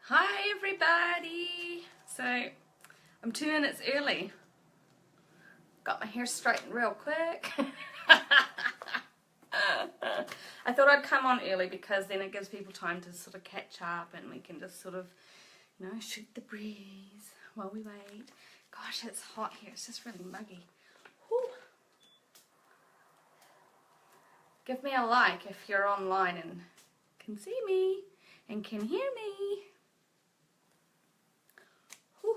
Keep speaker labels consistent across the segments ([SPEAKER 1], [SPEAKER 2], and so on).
[SPEAKER 1] Hi everybody! So I'm 2 minutes early. Got my hair straightened real quick. I thought I'd come on early because then it gives people time to sort of catch up and we can just sort of, shoot the breeze while we wait. Gosh, it's hot here. It's just really muggy. Whew. Give me a like if you're online and can see me and can hear me. Whew.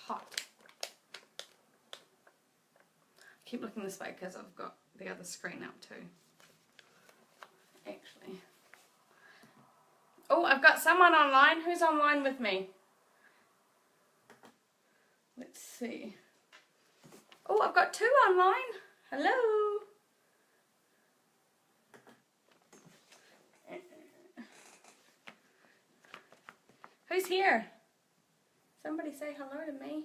[SPEAKER 1] Hot. I keep looking this way because I've got the other screen up too. Actually. Oh, I've got someone online. Who's online with me? Let's see. Oh, I've got 2 online. Hello. Who's here? Somebody say hello to me.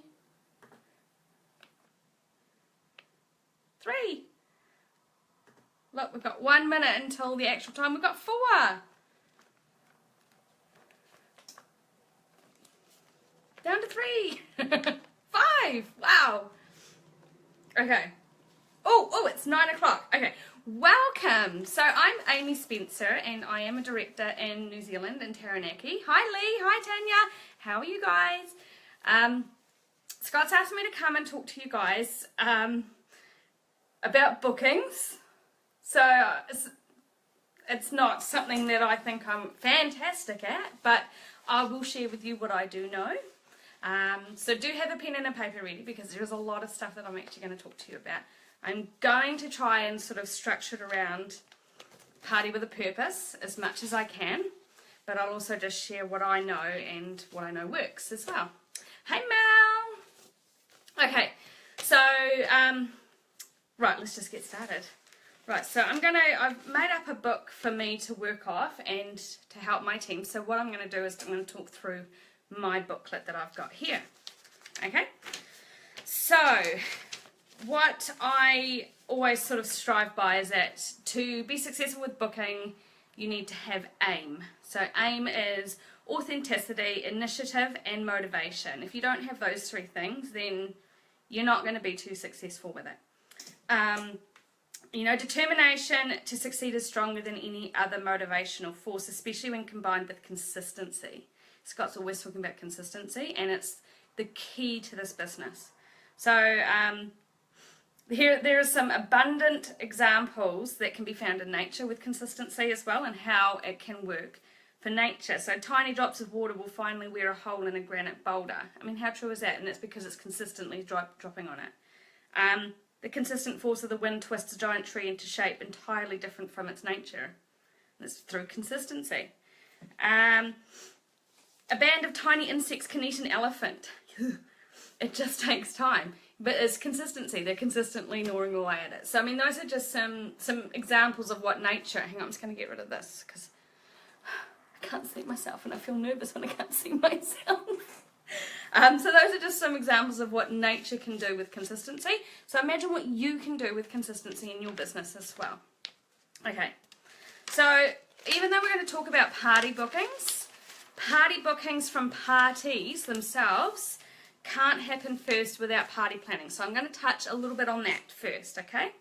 [SPEAKER 1] 3. Look, we've got 1 minute until the actual time. We've got 4. Down to 3. 5. Wow. Okay. Oh, it's 9 o'clock. Okay. Welcome. So I'm Amy Spencer and I am a director in New Zealand in Taranaki. Hi Lee. Hi Tanya. How are you guys? Scott's asked me to come and talk to you guys about bookings. So it's not something that I think I'm fantastic at, but I will share with you what I do know. So do have a pen and a paper ready because there's a lot of stuff that I'm actually going to talk to you about. I'm going to try and sort of structure it around Party with a Purpose as much as I can, but I'll also just share what I know and what I know works as well. Hey Mel! Okay, so, right, let's just get started. Right, so I've made up a book for me to work off and to help my team. So what I'm going to do is I'm going to talk through my booklet that I've got here. Okay, so what I always sort of strive by is that to be successful with booking, you need to have AIM. So AIM is authenticity, initiative, and motivation. If you don't have those 3 things, then you're not going to be too successful with it. Determination to succeed is stronger than any other motivational force, especially when combined with consistency. Scott's always talking about consistency, and it's the key to this business. So there are some abundant examples that can be found in nature with consistency as well, and how it can work for nature. So tiny drops of water will finally wear a hole in a granite boulder. I mean, how true is that? And it's because it's consistently dropping on it. The consistent force of the wind twists a giant tree into shape entirely different from its nature. And it's through consistency. A band of tiny insects can eat an elephant. It just takes time. But it's consistency. They're consistently gnawing away at it. So, I mean, those are just some examples of what nature... Hang on, I'm just going to get rid of this because I can't see myself and I feel nervous when I can't see myself. So those are just some examples of what nature can do with consistency. So imagine what you can do with consistency in your business as well. Okay, so even though we're going to talk about party bookings from parties themselves can't happen first without party planning. So I'm going to touch a little bit on that first, okay?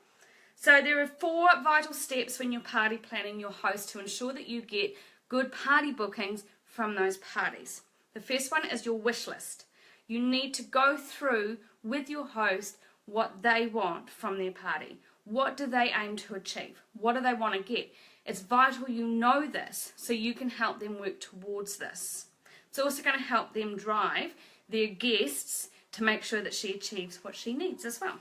[SPEAKER 1] So there are 4 vital steps when you're party planning your host to ensure that you get good party bookings from those parties. The first one is your wish list. You need to go through with your host what they want from their party. What do they aim to achieve? What do they want to get? It's vital you know this so you can help them work towards this. It's also going to help them drive their guests to make sure that she achieves what she needs as well.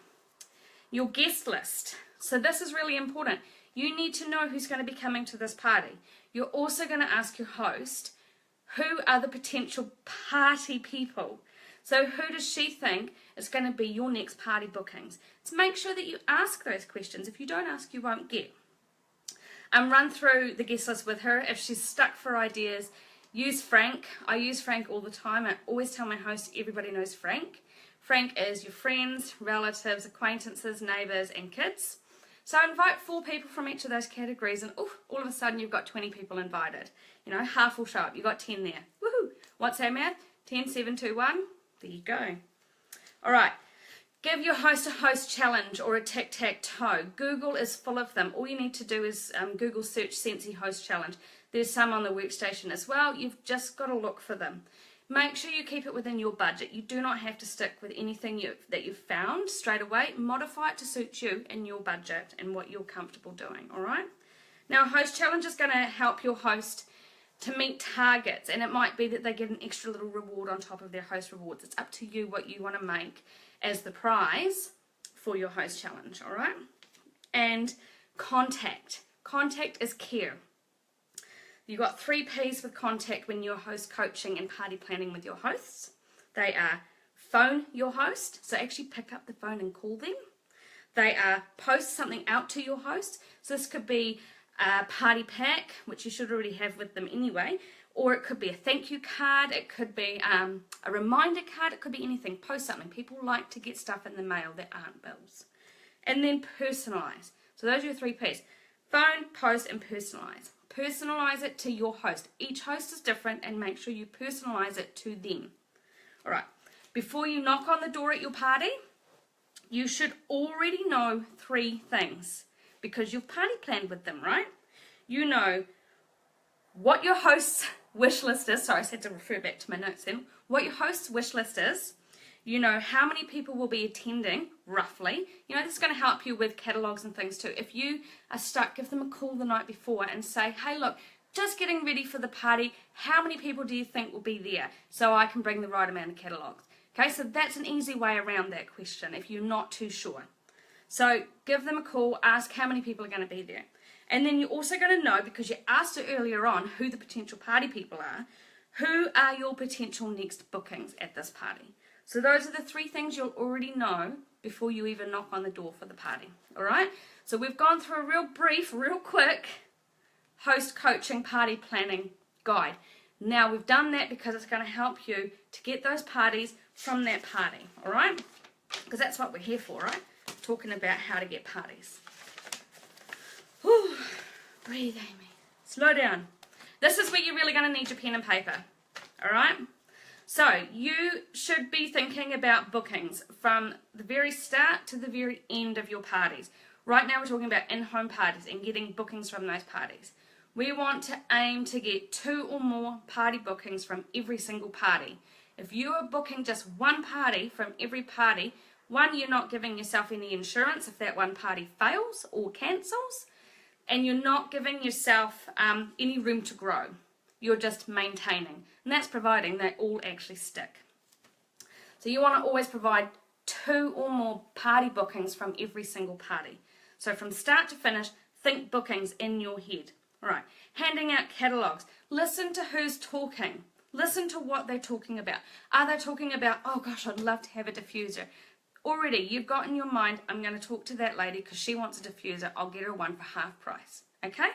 [SPEAKER 1] Your guest list. So this is really important. You need to know who's going to be coming to this party. You're also going to ask your host, who are the potential party people? So who does she think is going to be your next party bookings? So make sure that you ask those questions. If you don't ask, you won't get. Run through the guest list with her. If she's stuck for ideas, use Frank. I use Frank all the time. I always tell my host everybody knows Frank. Frank is your friends, relatives, acquaintances, neighbours and kids. So invite 4 people from each of those categories, and oof, all of a sudden you've got 20 people invited. You know, half will show up. You've got 10 there. Woohoo! What's that math? 10, 7, 2, 1. There you go. All right. Give your host a host challenge or a tic-tac-toe. Google is full of them. All you need to do is Google search Scentsy host challenge. There's some on the workstation as well. You've just got to look for them. Make sure you keep it within your budget. You do not have to stick with anything that you've found straight away. Modify it to suit you and your budget and what you're comfortable doing, all right? Now, a host challenge is going to help your host to meet targets, and it might be that they get an extra little reward on top of their host rewards. It's up to you what you want to make as the prize for your host challenge, all right? And contact. Contact is care. You've got 3 P's with contact when you're host coaching and party planning with your hosts. They are phone your host, so actually pick up the phone and call them. They are post something out to your host. So this could be a party pack, which you should already have with them anyway, or it could be a thank you card, it could be a reminder card, it could be anything. Post something. People like to get stuff in the mail that aren't bills. And then personalize. So those are your 3 P's. Phone, post, and personalize. Personalize it to your host. Each host is different, and make sure you personalize it to them. All right. Before you knock on the door at your party, you should already know 3 things because you've party planned with them, right? You know what your host's wish list is. Sorry, I had to refer back to my notes then. What your host's wish list is. You know how many people will be attending, roughly. You know, this is going to help you with catalogues and things too. If you are stuck, give them a call the night before and say, hey, look, just getting ready for the party. How many people do you think will be there so I can bring the right amount of catalogues? Okay, so that's an easy way around that question if you're not too sure. So give them a call, ask how many people are going to be there. And then you're also going to know, because you asked it earlier on, who the potential party people are, who are your potential next bookings at this party. So those are the 3 things you'll already know before you even knock on the door for the party. All right? So we've gone through a real brief, real quick host coaching party planning guide. Now we've done that because it's going to help you to get those parties from that party. All right? Because that's what we're here for, right? Talking about how to get parties. Whew. Breathe, Amy. Slow down. This is where you're really going to need your pen and paper. All right? So you should be thinking about bookings from the very start to the very end of your parties. Right now we're talking about in-home parties and getting bookings from those parties. We want to aim to get 2 or more party bookings from every single party. If you are booking just 1 party from every party, 1, you're not giving yourself any insurance if that 1 party fails or cancels, and you're not giving yourself any room to grow. You're just maintaining. And that's providing they all actually stick. So you want to always provide 2 or more party bookings from every single party. So from start to finish, think bookings in your head. All right. Handing out catalogues. Listen to who's talking. Listen to what they're talking about. Are they talking about, oh gosh, I'd love to have a diffuser. Already, you've got in your mind, I'm going to talk to that lady because she wants a diffuser. I'll get her one for half price. Okay?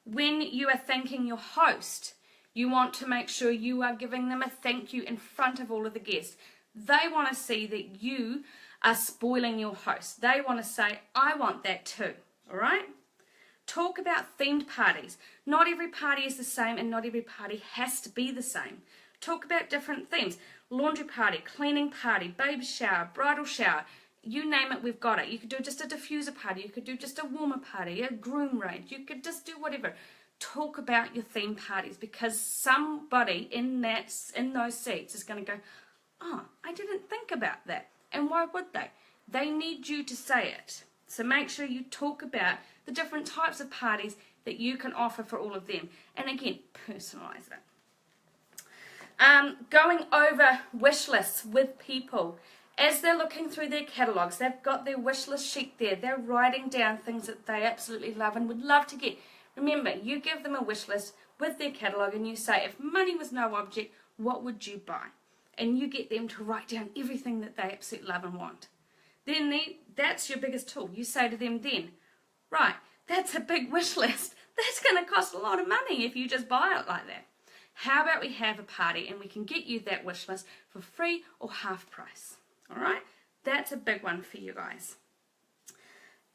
[SPEAKER 1] When you are thanking your host, you want to make sure you are giving them a thank you in front of all of the guests. They want to see that you are spoiling your host. They want to say, I want that too. All right? Talk about themed parties. Not every party is the same, and not every party has to be the same. Talk about different themes. Laundry party, cleaning party, baby shower, bridal shower. You name it, we've got it. You could do just a diffuser party. You could do just a warmer party, a groom range. You could just do whatever. Talk about your theme parties, because somebody in those seats is going to go, oh, I didn't think about that. And why would they? They need you to say it. So make sure you talk about the different types of parties that you can offer for all of them. And again, personalize it. Going over wish lists with people. As they're looking through their catalogues, they've got their wish list sheet there. They're writing down things that they absolutely love and would love to get. Remember, you give them a wish list with their catalogue and you say, if money was no object, what would you buy? And you get them to write down everything that they absolutely love and want. Then that's your biggest tool. You say to them then, right, that's a big wish list. That's going to cost a lot of money if you just buy it like that. How about we have a party and we can get you that wish list for free or half price? All right? That's a big one for you guys.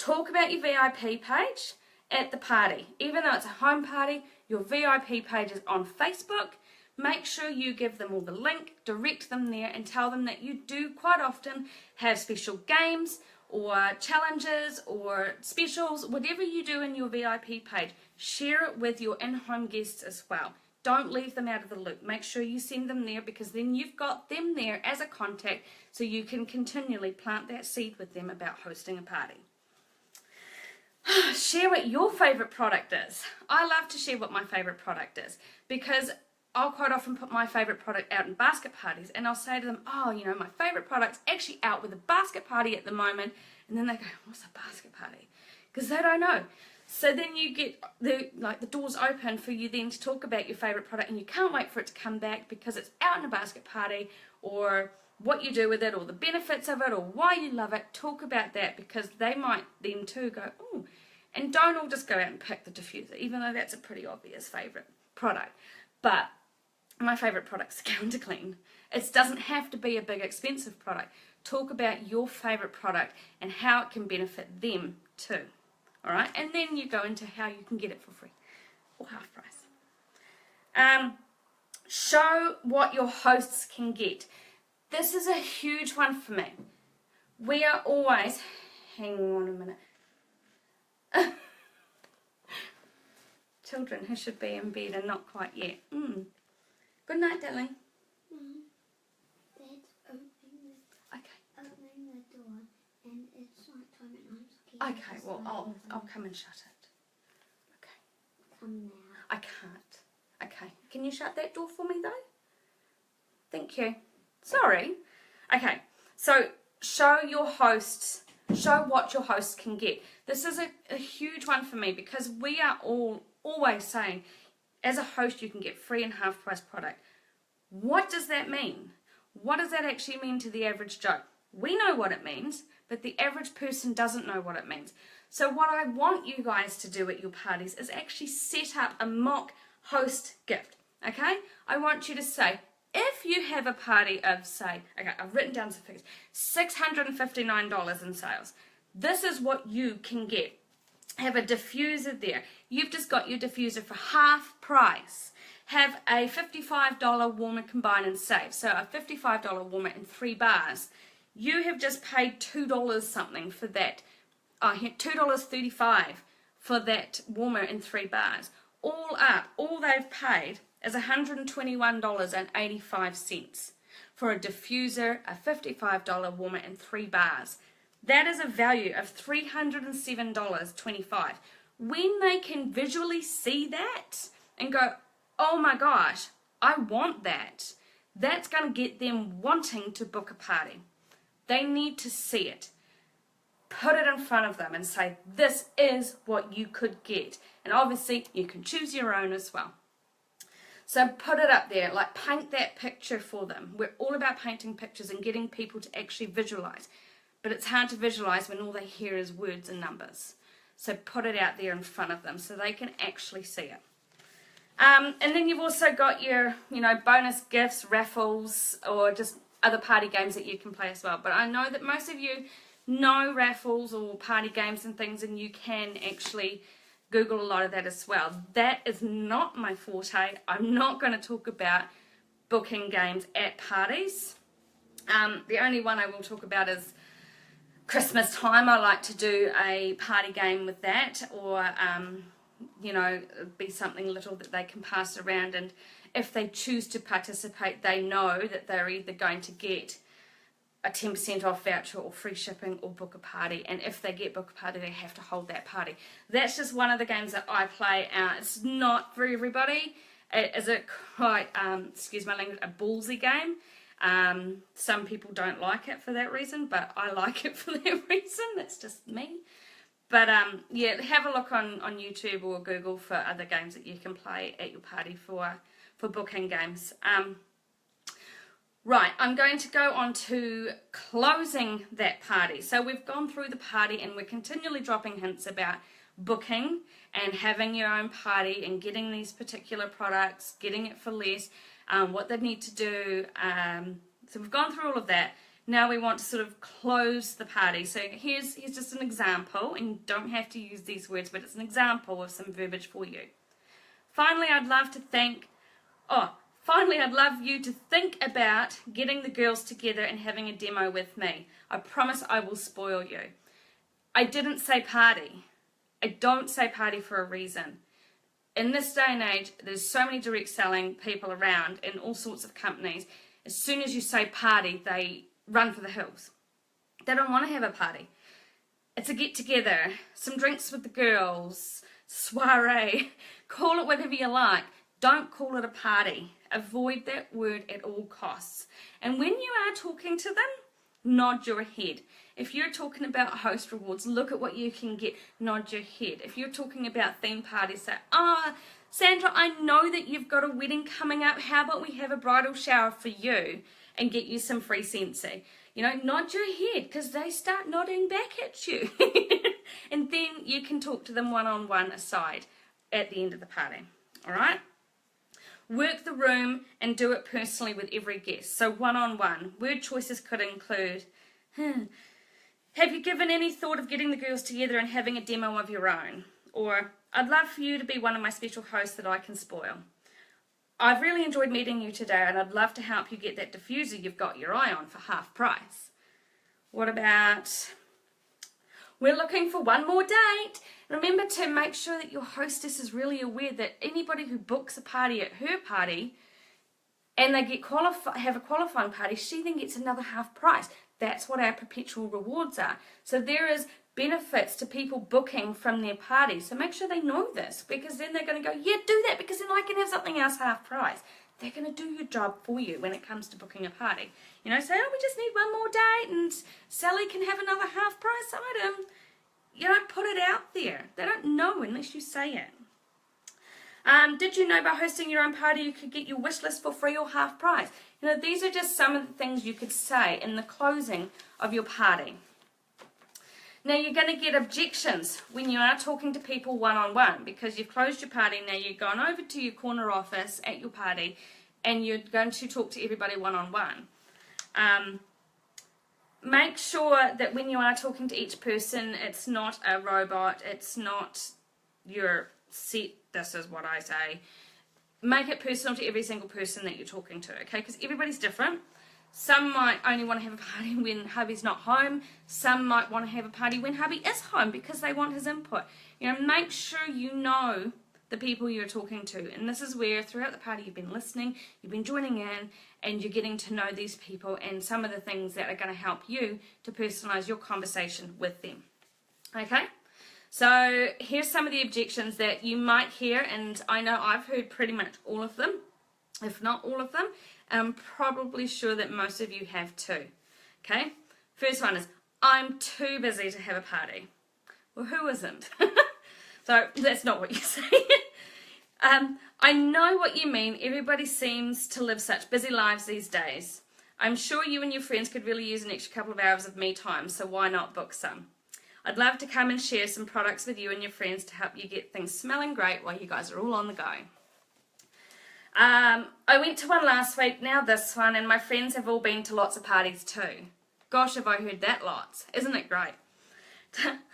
[SPEAKER 1] Talk about your VIP page at the party. Even though it's a home party, your VIP page is on Facebook. Make sure you give them all the link, direct them there, and tell them that you do quite often have special games or challenges or specials. Whatever you do in your VIP page, share it with your in-home guests as well. Don't leave them out of the loop. Make sure you send them there, because then you've got them there as a contact, so you can continually plant that seed with them about hosting a party. Share what your favourite product is. I love to share what my favourite product is, because I'll quite often put my favourite product out in basket parties, and I'll say to them, oh, you know, my favourite product's actually out with a basket party at the moment. And then they go, what's a basket party? Because they don't know. So then you get the doors open for you then to talk about your favourite product, and you can't wait for it to come back because it's out in a basket party, or what you do with it, or the benefits of it, or why you love it. Talk about that, because they might then too go, oh, and don't all just go out and pick the diffuser, even though that's a pretty obvious favourite product. But my favourite product's Counter Clean. It doesn't have to be a big expensive product. Talk about your favourite product and how it can benefit them too. Alright, and then you go into how you can get it for free or half price. Show what your hosts can get. This is a huge one for me. We are always, hang on a minute. Children who should be in bed and not quite yet. Good night, darling.
[SPEAKER 2] Dad's opening the door, and it's night time, and I'm scared.
[SPEAKER 1] Okay, well, I'll come and shut it. Okay.
[SPEAKER 2] Come now.
[SPEAKER 1] I can't. Okay. Can you shut that door for me, though? Thank you. Sorry. Okay. So, show your hosts, show what your hosts can get. This is a huge one for me, because we are always saying, as a host, you can get free and half price product. What does that mean? What does that actually mean to the average Joe? We know what it means, but the average person doesn't know what it means. So what I want you guys to do at your parties is actually set up a mock host gift, okay? I want you to say, if you have a party of, say, okay, I've written down some figures, $659 in sales, this is what you can get. Have a diffuser there. You've just got your diffuser for half price. Have a $55 warmer combine and save. So a $55 warmer in 3 bars. You have just paid $2 something for that. $2.35 for that warmer in 3 bars. All up, all they've paid is $121.85 for a diffuser, a $55 warmer in 3 bars. That is a value of $307.25. When they can visually see that and go, oh my gosh, I want that, that's going to get them wanting to book a party. They need to see it. Put it in front of them and say, this is what you could get. And obviously, you can choose your own as well. So put it up there, like paint that picture for them. We're all about painting pictures and getting people to actually visualize. But it's hard to visualize when all they hear is words and numbers. So put it out there in front of them so they can actually see it. And then you've also got your, bonus gifts, raffles, or just other party games that you can play as well. But I know that most of you know raffles or party games and things, and you can actually Google a lot of that as well. That is not my forte. I'm not going to talk about booking games at parties. The only one I will talk about is Christmas time. I like to do a party game with that, or be something little that they can pass around, and if they choose to participate, they know that they're either going to get a 10% off voucher or free shipping or book a party, and if they get book a party, they have to hold that party. That's just one of the games that I play. It's not for everybody. It is quite, excuse my language, a ballsy game. Some people don't like it for that reason, but I like it for that reason. That's just me. But yeah, have a look on YouTube or Google for other games that you can play at your party for booking games. Right, I'm going to go on to closing that party. So we've gone through the party and we're continually dropping hints about booking and having your own party and getting these particular products, getting it for less, what they need to do. So we've gone through all of that. Now we want to sort of close the party. So here's just an example, and you don't have to use these words, but it's an example of some verbiage for you. Finally, I'd love you to think about getting the girls together and having a demo with me. I promise I will spoil you. I didn't say party. I don't say party for a reason. In this day and age, there's so many direct selling people around in all sorts of companies. As soon as you say party, they run for the hills. They don't want to have a party. It's a get together, some drinks with the girls, soiree, call it whatever you like. Don't call it a party. Avoid that word at all costs. And when you are talking to them, nod your head. If you're talking about host rewards, look at what you can get, nod your head. If you're talking about theme parties, say, Sandra, I know that you've got a wedding coming up. How about we have a bridal shower for you and get you some free Scentsy? You know, nod your head, because they start nodding back at you. And then you can talk to them one-on-one aside at the end of the party. All right? Work the room and do it personally with every guest. So one-on-one. Word choices could include, have you given any thought of getting the girls together and having a demo of your own? Or, I'd love for you to be one of my special hosts that I can spoil. I've really enjoyed meeting you today, and I'd love to help you get that diffuser you've got your eye on for half price. What about, we're looking for one more date. Remember to make sure that your hostess is really aware that anybody who books a party at her party and they get have a qualifying party, she then gets another half price. That's what our perpetual rewards are. So there is benefits to people booking from their parties. So make sure they know this, because then they're going to go, yeah, do that, because then I can have something else half price. They're going to do your job for you when it comes to booking a party. You know, say, we just need one more date and Sally can have another half price item. You don't put it out there. They don't know unless you say it. Did you know by hosting your own party you could get your wish list for free or half price? You know, these are just some of the things you could say in the closing of your party. Now, you're going to get objections when you are talking to people one-on-one, because you've closed your party. Now you're going over to your corner office at your party and you're going to talk to everybody one-on-one. Make sure that when you are talking to each person, it's not a robot, it's not your set, this is what I say. Make it personal to every single person that you're talking to, okay? Because everybody's different. Some might only want to have a party when hubby's not home. Some might want to have a party when hubby is home because they want his input. You know, make sure you know the people you're talking to. And this is where throughout the party you've been listening, you've been joining in, and you're getting to know these people and some of the things that are going to help you to personalize your conversation with them. Okay? So here's some of the objections that you might hear, and I know I've heard pretty much all of them, if not all of them. I'm probably sure that most of you have too. Okay? First one is, I'm too busy to have a party. Well, who isn't? So that's not what you say. I know what you mean. Everybody seems to live such busy lives these days. I'm sure you and your friends could really use an extra couple of hours of me time, so why not book some? I'd love to come and share some products with you and your friends to help you get things smelling great while you guys are all on the go. I went to one last week, now this one, and my friends have all been to lots of parties too. Gosh, have I heard that lots. Isn't it great?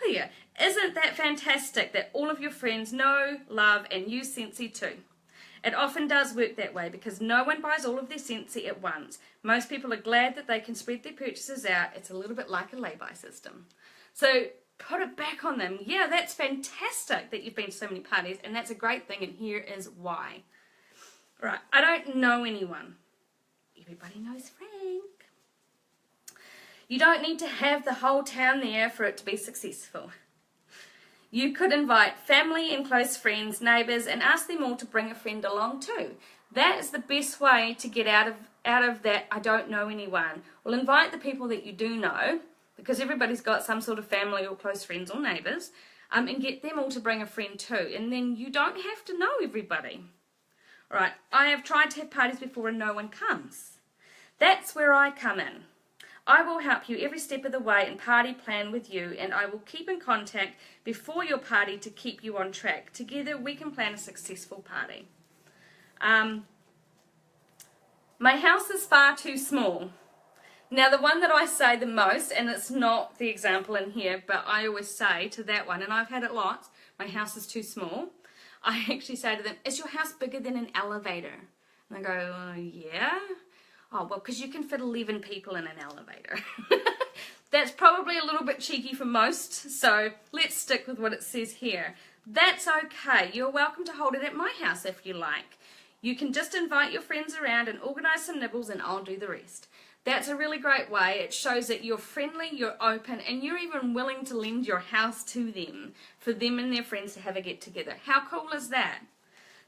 [SPEAKER 1] Yeah. Isn't that fantastic that all of your friends know, love, and use Scentsy too? It often does work that way because no one buys all of their Scentsy at once. Most people are glad that they can spread their purchases out. It's a little bit like a lay-by system. So put it back on them. Yeah, that's fantastic that you've been to so many parties, and that's a great thing, and here is why. Right, I don't know anyone. Everybody knows Frank. You don't need to have the whole town there for it to be successful. You could invite family and close friends, neighbours, and ask them all to bring a friend along too. That is the best way to get out of that I don't know anyone. Well, invite the people that you do know, because everybody's got some sort of family or close friends or neighbours, and get them all to bring a friend too. And then you don't have to know everybody. Right, I have tried to have parties before and no one comes. That's where I come in. I will help you every step of the way and party plan with you, and I will keep in contact before your party to keep you on track. Together we can plan a successful party. My house is far too small. Now the one that I say the most, and it's not the example in here, but I always say to that one, and I've had it lots, my house is too small, I actually say to them, is your house bigger than an elevator? And they go, yeah. Oh, well, because you can fit 11 people in an elevator. That's probably a little bit cheeky for most, so let's stick with what it says here. That's okay. You're welcome to hold it at my house if you like. You can just invite your friends around and organise some nibbles and I'll do the rest. That's a really great way. It shows that you're friendly, you're open, and you're even willing to lend your house to them for them and their friends to have a get-together. How cool is that?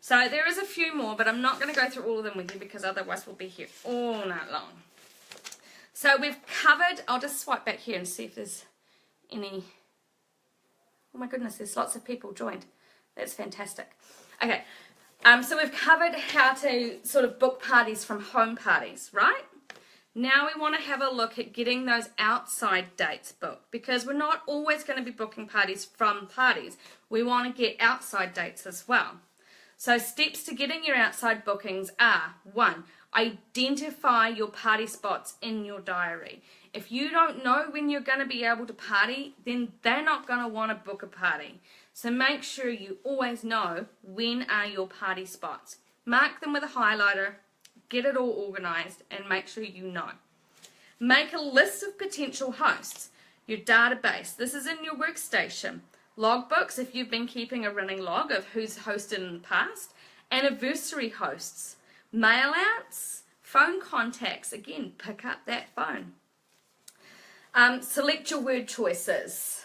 [SPEAKER 1] So there is a few more, but I'm not going to go through all of them with you because otherwise we'll be here all night long. So we've covered, I'll just swipe back here and see if there's any, oh my goodness, there's lots of people joined. That's fantastic. Okay, so we've covered how to sort of book parties from home parties, right? Now we want to have a look at getting those outside dates booked because we're not always going to be booking parties from parties. We want to get outside dates as well. So steps to getting your outside bookings are, 1, identify your party spots in your diary. If you don't know when you're going to be able to party, then they're not going to want to book a party. So make sure you always know when are your party spots. Mark them with a highlighter, get it all organised, and make sure you know. Make a list of potential hosts. Your database. This is in your workstation. Logbooks, if you've been keeping a running log of who's hosted in the past. Anniversary hosts. Mail outs. Phone contacts. Again, pick up that phone. Select your word choices.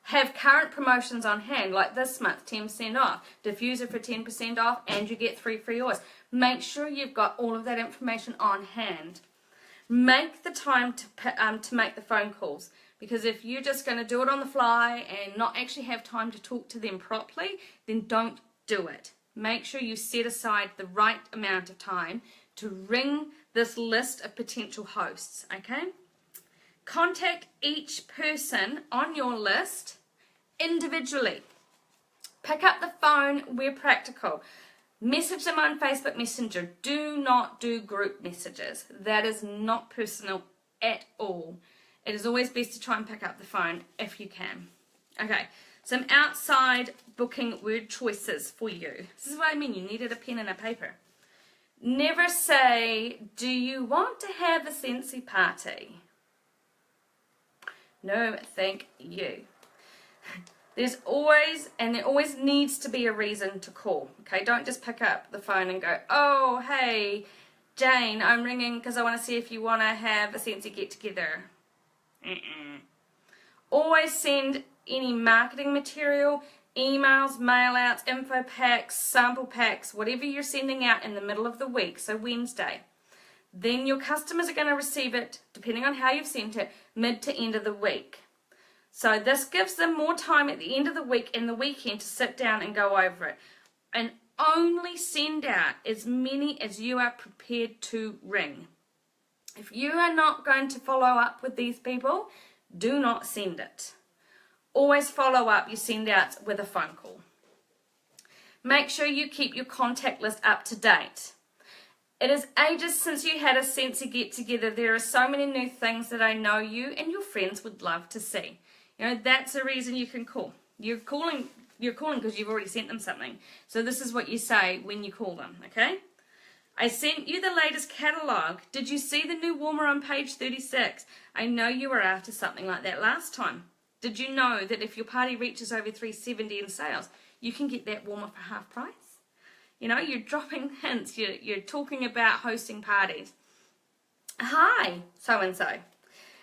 [SPEAKER 1] Have current promotions on hand, like this month, 10% off. Diffuser for 10% off, and you get 3 free oils. Make sure you've got all of that information on hand. Make the time to make the phone calls, because if you're just going to do it on the fly and not actually have time to talk to them properly, then don't do it. Make sure you set aside the right amount of time to ring this list of potential hosts, okay? Contact each person on your list individually. Pick up the phone where practical. Message them on Facebook Messenger. Do not do group messages. That is not personal at all. It is always best to try and pick up the phone if you can. Okay, some outside booking word choices for you. This is what I mean. You needed a pen and a paper. Never say, do you want to have a Scentsy party? No, thank you. There's always, and there always needs to be a reason to call, okay? Don't just pick up the phone and go, oh, hey, Jane, I'm ringing because I want to see if you want to have a Scentsy get-together. Always send any marketing material, emails, mail-outs, info packs, sample packs, whatever you're sending out in the middle of the week, so Wednesday. Then your customers are going to receive it, depending on how you've sent it, mid to end of the week. So this gives them more time at the end of the week and the weekend to sit down and go over it. And only send out as many as you are prepared to ring. If you are not going to follow up with these people, do not send it. Always follow up your send outs with a phone call. Make sure you keep your contact list up to date. It is ages since you had a Scentsy get-together. There are so many new things that I know you and your friends would love to see. You know, that's a reason you can call. You're calling because you've already sent them something. So this is what you say when you call them, okay? I sent you the latest catalogue. Did you see the new warmer on page 36? I know you were after something like that last time. Did you know that if your party reaches over 370 in sales, you can get that warmer for half price? You know, you're dropping hints. You're talking about hosting parties. Hi, so-and-so.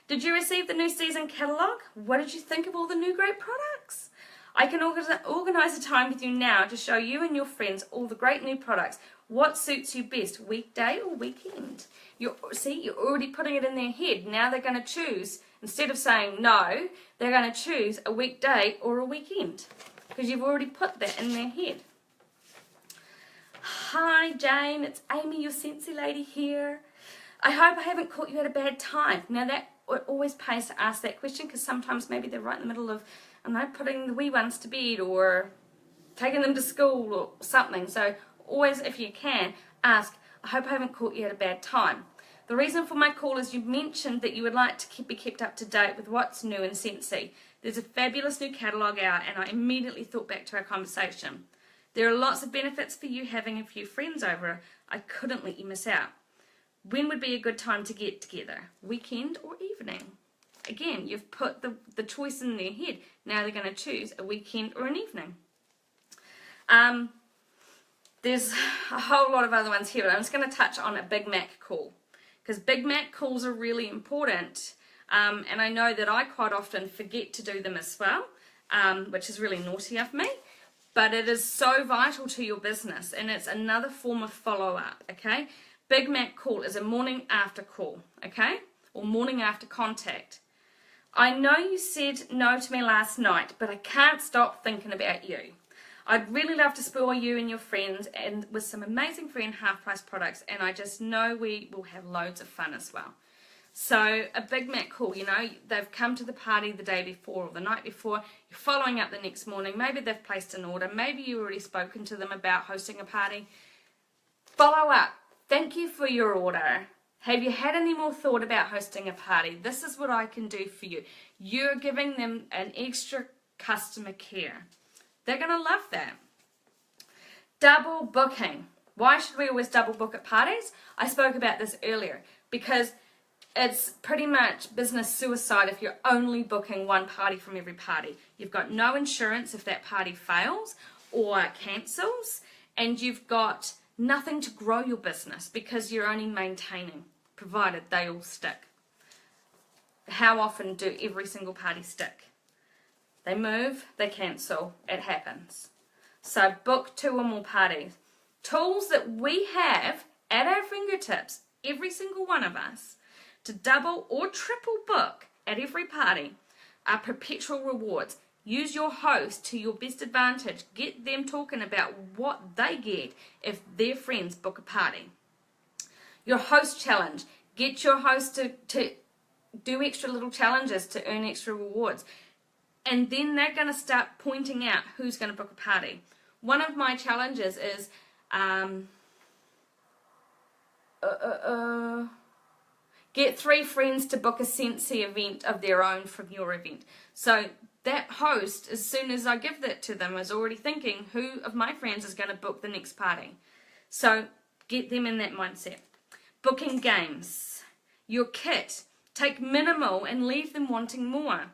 [SPEAKER 1] Did you receive the new season catalogue? What did you think of all the new great products? I can organise a time with you now to show you and your friends all the great new products. What suits you best, weekday or weekend? You're already putting it in their head. Now they're going to choose. Instead of saying no, they're going to choose a weekday or a weekend because you've already put that in their head. Hi Jane, it's Amy, your Scentsy lady here. I hope I haven't caught you at a bad time. Now that always pays to ask that question because sometimes maybe they're right in the middle of, I don't know, putting the wee ones to bed or taking them to school or something. So always, if you can, ask, I hope I haven't caught you at a bad time. The reason for my call is you mentioned that you would like to be kept up to date with what's new in Scentsy. There's a fabulous new catalogue out, and I immediately thought back to our conversation. There are lots of benefits for you having a few friends over. I couldn't let you miss out. When would be a good time to get together? Weekend or evening? Again, you've put the choice in their head. Now they're going to choose a weekend or an evening. There's a whole lot of other ones here, but I'm just going to touch on a Big Mac call, because Big Mac calls are really important, and I know that I quite often forget to do them as well, which is really naughty of me, but it is so vital to your business, and it's another form of follow-up, okay? Big Mac call is a morning after call, okay, or morning after contact. I know you said no to me last night, but I can't stop thinking about you. I'd really love to spoil you and your friends and with some amazing free and half price products, and I just know we will have loads of fun as well. So a Big Mac call, you know, they've come to the party the day before or the night before, you're following up the next morning, maybe they've placed an order, maybe you've already spoken to them about hosting a party. Follow up. Thank you for your order. Have you had any more thought about hosting a party? This is what I can do for you. You're giving them an extra customer care. They're going to love that. Double booking. Why should we always double book at parties? I spoke about this earlier because it's pretty much business suicide if you're only booking one party from every party. You've got no insurance if that party fails or cancels, and you've got nothing to grow your business because you're only maintaining, provided they all stick. How often do every single party stick? They move, they cancel, it happens. So book 2 or more parties. Tools that we have at our fingertips, every single one of us, to double or triple book at every party are perpetual rewards. Use your host to your best advantage. Get them talking about what they get if their friends book a party. Your host challenge. Get your host to do extra little challenges to earn extra rewards. And then they're going to start pointing out who's going to book a party. One of my challenges is get 3 friends to book a Scentsy event of their own from your event. So that host, as soon as I give that to them, is already thinking who of my friends is going to book the next party. So get them in that mindset. Booking games. Your kit. Take minimal and leave them wanting more.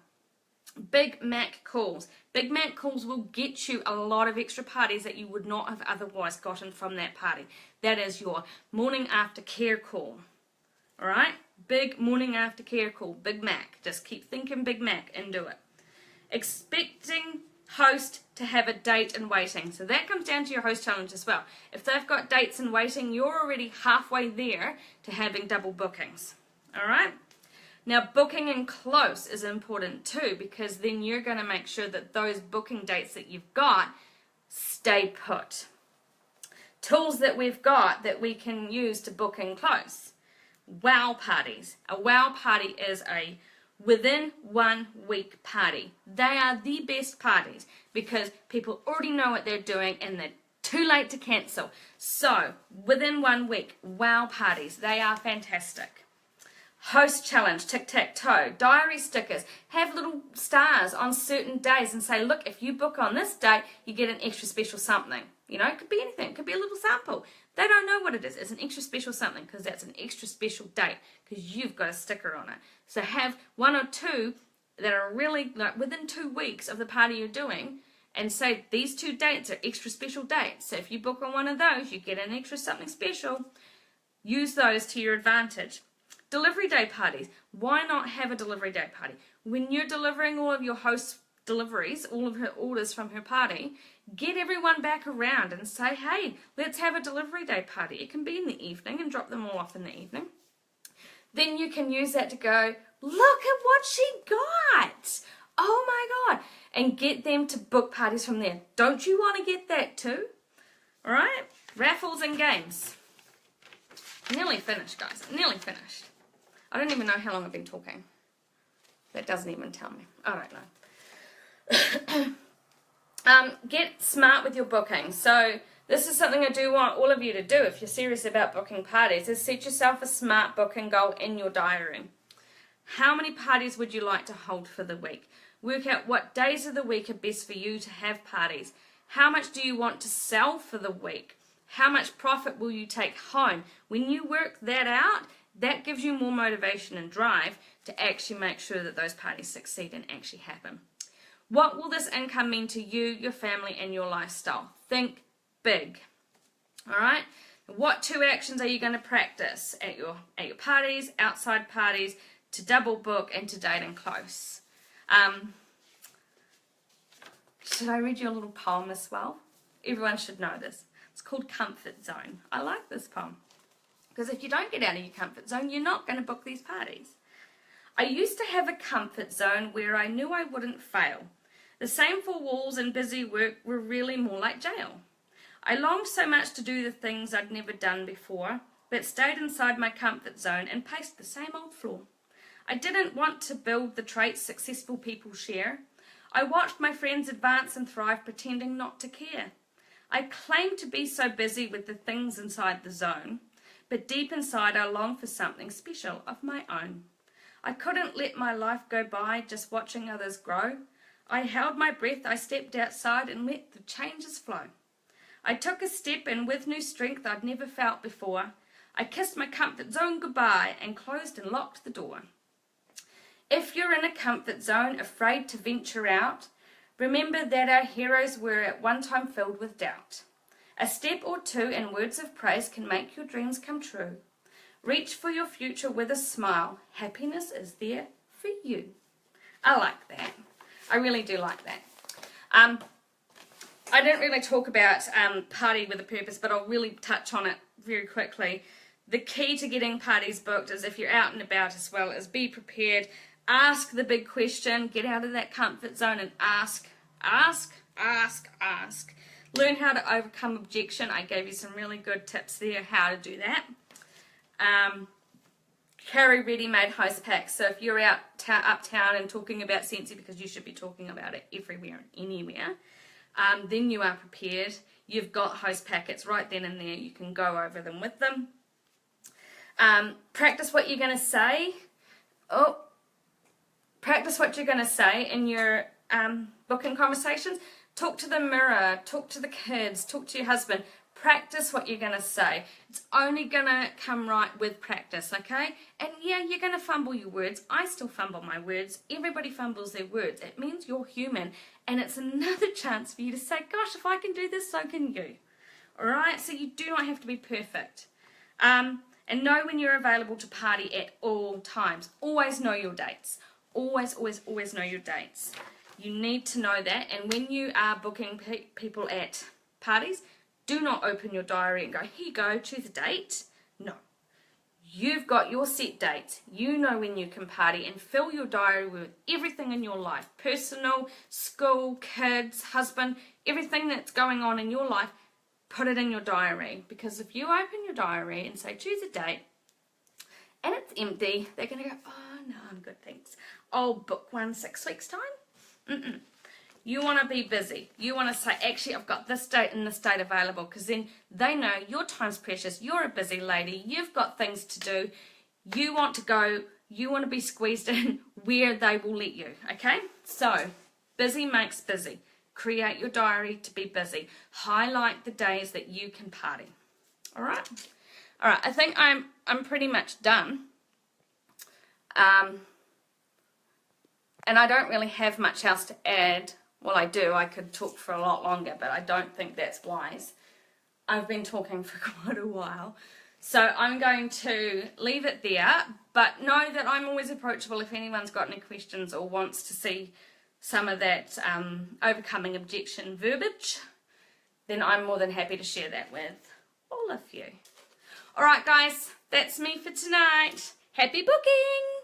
[SPEAKER 1] Big Mac calls. Big Mac calls will get you a lot of extra parties that you would not have otherwise gotten from that party. That is your morning after care call. Alright? Big morning after care call. Big Mac. Just keep thinking Big Mac and do it. Expecting host to have a date in waiting. So that comes down to your host challenge as well. If they've got dates in waiting, you're already halfway there to having double bookings. Alright? Now, booking in close is important too, because then you're going to make sure that those booking dates that you've got stay put. Tools that we've got that we can use to book in close. Wow parties. A wow party is a within 1 week party. They are the best parties because people already know what they're doing and they're too late to cancel. So, within 1 week, wow parties. They are fantastic. Host challenge, tic-tac-toe, diary stickers, have little stars on certain days and say, look, if you book on this date, you get an extra special something. You know, it could be anything, it could be a little sample. They don't know what it is. It's an extra special something because that's an extra special date because you've got a sticker on it. So have 1 or 2 that are really like within 2 weeks of the party you're doing and say these 2 dates are extra special dates. So if you book on one of those, you get an extra something special. Use those to your advantage. Delivery day parties. Why not have a delivery day party? When you're delivering all of your host's deliveries, all of her orders from her party, get everyone back around and say, hey, let's have a delivery day party. It can be in the evening and drop them all off in the evening. Then you can use that to go, look at what she got. Oh my God. And get them to book parties from there. Don't you want to get that too? All right? Raffles and games. Nearly finished, guys. Nearly finished. I don't even know how long I've been talking. That doesn't even tell me. I don't know. Get smart with your booking. So This is something I do want all of you to do if you're serious about booking parties, is set yourself a smart booking goal in your diary. How many parties would you like to hold for the week? Work out what days of the week are best for you to have parties. How much do you want to sell for the week? How much profit will you take home? When you work that out, that gives you more motivation and drive to actually make sure that those parties succeed and actually happen. What will this income mean to you, your family, and your lifestyle? Think big. All right? What 2 actions are you going to practice at your parties, outside parties, to double book and to date and close? Should I read you a little poem as well? Everyone should know this. It's called Comfort Zone. I like this poem because if you don't get out of your comfort zone, you're not going to book these parties. I used to have a comfort zone where I knew I wouldn't fail. The same 4 walls and busy work were really more like jail. I longed so much to do the things I'd never done before, but stayed inside my comfort zone and paced the same old floor. I didn't want to build the traits successful people share. I watched my friends advance and thrive, pretending not to care. I claimed to be so busy with the things inside the zone, but deep inside I longed for something special of my own. I couldn't let my life go by just watching others grow. I held my breath, I stepped outside and let the changes flow. I took a step and with new strength I'd never felt before, I kissed my comfort zone goodbye and closed and locked the door. If you're in a comfort zone, afraid to venture out, remember that our heroes were at one time filled with doubt. A step or 2 and words of praise can make your dreams come true. Reach for your future with a smile. Happiness is there for you. I like that. I really do like that. I didn't really talk about party with a purpose, but I'll really touch on it very quickly. The key to getting parties booked is, if you're out and about as well, is be prepared. Ask the big question. Get out of that comfort zone and ask. Learn how to overcome objection. I gave you some really good tips there how to do that. Carry ready-made host packs. So if you're out uptown and talking about Scentsy, because you should be talking about it everywhere and anywhere, then you are prepared. You've got host packets right then and there. You can go over them with them. Practice what you're going to say. Practice what you're going to say in your booking conversations. Talk to the mirror. Talk to the kids. Talk to your husband. Practice what you're going to say. It's only going to come right with practice, okay? And yeah, you're going to fumble your words. I still fumble my words. Everybody fumbles their words. It means you're human. And it's another chance for you to say, gosh, if I can do this, so can you. Alright? So you do not have to be perfect. And know when you're available to party at all times. Always know your dates. Always know your dates. You need to know that. And when you are booking people at parties, do not open your diary and go, here you go, choose a date. No. You've got your set dates. You know when you can party, and fill your diary with everything in your life. Personal, school, kids, husband, everything that's going on in your life, put it in your diary. Because if you open your diary and say, choose a date, and it's empty, they're going to go, oh, no, I'm good, thanks. I'll book one 6 weeks' time. You want to be busy. You want to say, actually, I've got this date and this date available, because then they know your time's precious. You're a busy lady. You've got things to do. You want to go. You want to be squeezed in where they will let you, okay? So, busy makes busy. Create your diary to be busy. Highlight the days that you can party. All right? All right, I think I'm pretty much done. And I don't really have much else to add. Well, I do. I could talk for a lot longer, but I don't think that's wise. I've been talking for quite a while. So I'm going to leave it there, but know that I'm always approachable if anyone's got any questions or wants to see some of that overcoming objection verbiage, then I'm more than happy to share that with all of you. All right, guys, that's me for tonight. Happy booking!